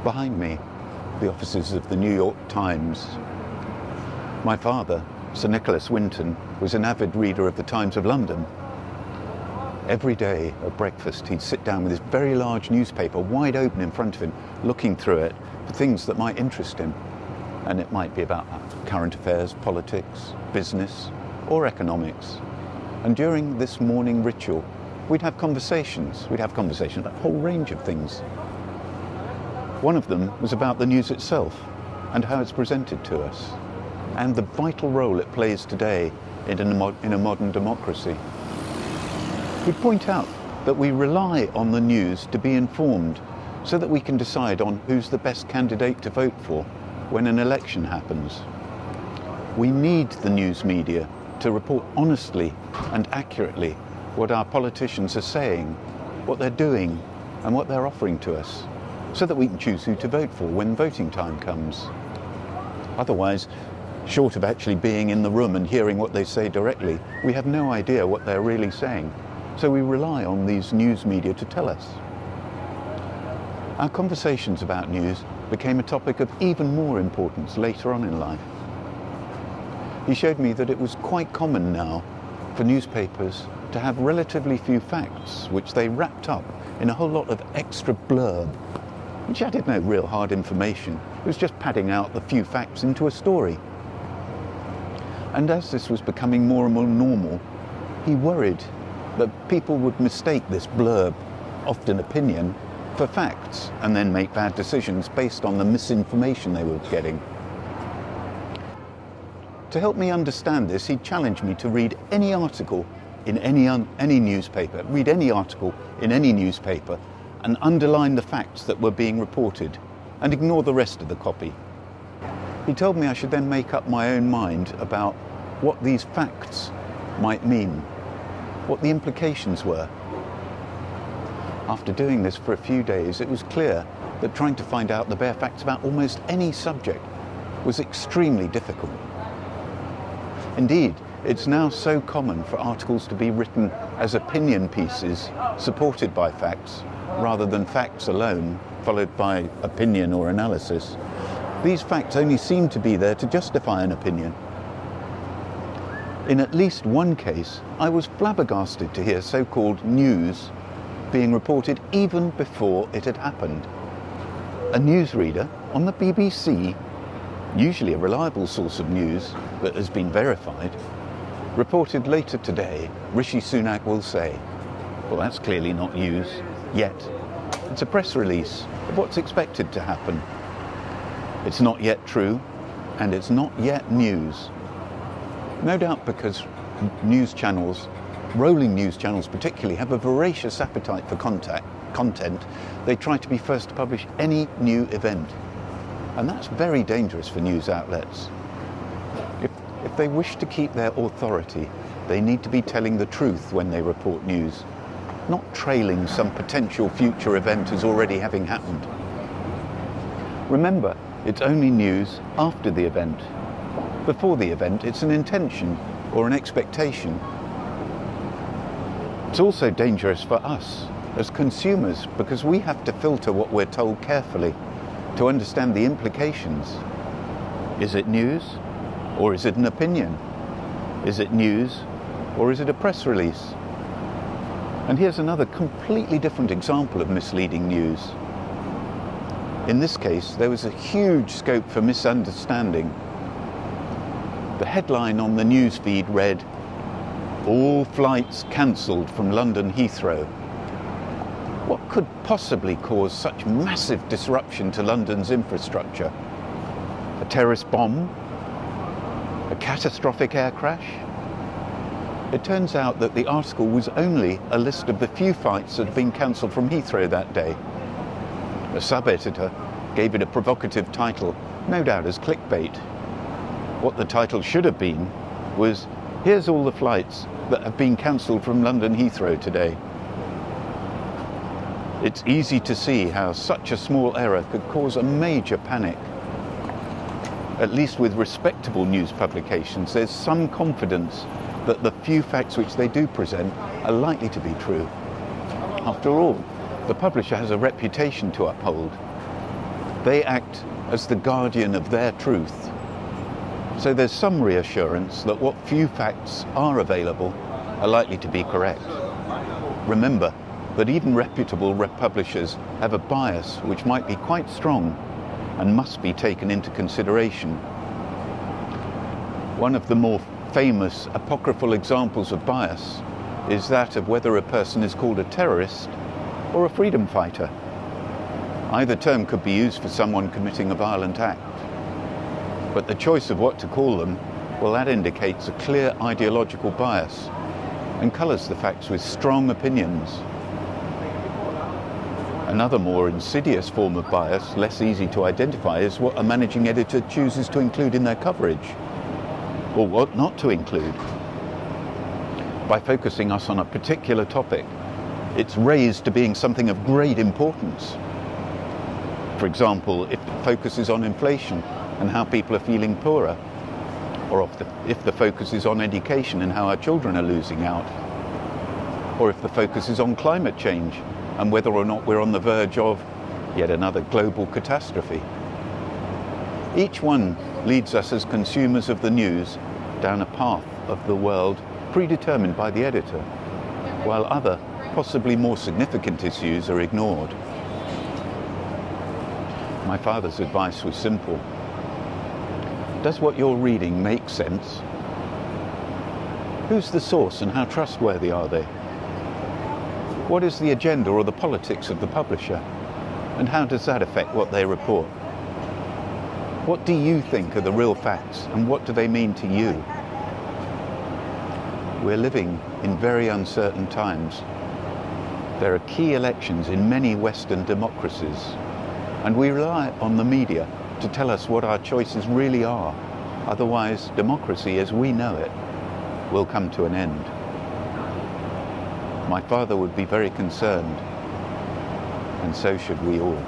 Behind me, the offices of the New York Times. My father, Sir Nicholas Winton, was an avid reader of the Times of London. Every day at breakfast, he'd sit down with his very large newspaper wide open in front of him, looking through it for things that might interest him. And it might be about current affairs, politics, business, or economics. And during this morning ritual, we'd have conversations. We'd have conversations about a whole range of things. One of them was about the news itself and how it's presented to us, and the vital role it plays today in a modern democracy. We'd point out that we rely on the news to be informed so that we can decide on who's the best candidate to vote for when an election happens. We need the news media to report honestly and accurately what our politicians are saying, what they're doing, and what they're offering to us, so that we can choose who to vote for when voting time comes. Otherwise, short of actually being in the room and hearing what they say directly, we have no idea what they're really saying. So we rely on these news media to tell us. Our conversations about news became a topic of even more importance later on in life. He showed me that it was quite common now for newspapers to have relatively few facts, which they wrapped up in a whole lot of extra blurb, which added no real hard information. It was just padding out the few facts into a story. And as this was becoming more and more normal, he worried that people would mistake this blurb, often opinion, for facts, and then make bad decisions based on the misinformation they were getting. To help me understand this, he challenged me to read any article in any newspaper, read any article in any newspaper, and underline the facts that were being reported, and ignore the rest of the copy. He told me I should then make up my own mind about what these facts might mean, what the implications were. After doing this for a few days, it was clear that trying to find out the bare facts about almost any subject was extremely difficult. Indeed, it's now so common for articles to be written as opinion pieces supported by facts, rather than facts alone, followed by opinion or analysis. These facts only seem to be there to justify an opinion. In at least one case, I was flabbergasted to hear so-called news being reported even before it had happened. A newsreader on the BBC, usually a reliable source of news that has been verified, reported later today, Rishi Sunak will say, well, that's clearly not news yet. It's a press release of what's expected to happen. It's not yet true, and it's not yet news. No doubt because news channels, rolling news channels particularly, have a voracious appetite for content. They try to be first to publish any new event. And that's very dangerous for news outlets. If they wish to keep their authority, they need to be telling the truth when they report news, not trailing some potential future event as already having happened. Remember, it's only news after the event. Before the event, it's an intention or an expectation. It's also dangerous for us as consumers because we have to filter what we're told carefully to understand the implications. Is it news or is it an opinion? Is it news or is it a press release? And here's another completely different example of misleading news. In this case, there was a huge scope for misunderstanding. The headline on the news feed read, "All flights cancelled from London Heathrow." What could possibly cause such massive disruption to London's infrastructure? A terrorist bomb? A catastrophic air crash? It turns out that the article was only a list of the few flights that had been cancelled from Heathrow that day. A sub-editor gave it a provocative title, no doubt as clickbait. What the title should have been was, "Here's all the flights that have been cancelled from London Heathrow today." It's easy to see how such a small error could cause a major panic. At least with respectable news publications, there's some confidence that the few facts which they do present are likely to be true. After all, the publisher has a reputation to uphold. They act as the guardian of their truth. So there's some reassurance that what few facts are available are likely to be correct. Remember that even reputable publishers have a bias which might be quite strong and must be taken into consideration. One of the more famous apocryphal examples of bias is that of whether a person is called a terrorist or a freedom fighter. Either term could be used for someone committing a violent act, but the choice of what to call them, well, that indicates a clear ideological bias and colours the facts with strong opinions. Another more insidious form of bias, less easy to identify, is what a managing editor chooses to include in their coverage, or what not to include. By focusing us on a particular topic, it's raised to being something of great importance. For example, if the focus is on inflation and how people are feeling poorer, or if the focus is on education and how our children are losing out, or if the focus is on climate change and whether or not we're on the verge of yet another global catastrophe. Each one leads us as consumers of the news down a path of the world predetermined by the editor, while other, possibly more significant issues are ignored. My father's advice was simple. Does what you're reading make sense? Who's the source and how trustworthy are they? What is the agenda or the politics of the publisher? And how does that affect what they report? What do you think are the real facts and what do they mean to you? We're living in very uncertain times. There are key elections in many Western democracies, and we rely on the media to tell us what our choices really are. Otherwise, democracy as we know it will come to an end. My father would be very concerned, and so should we all.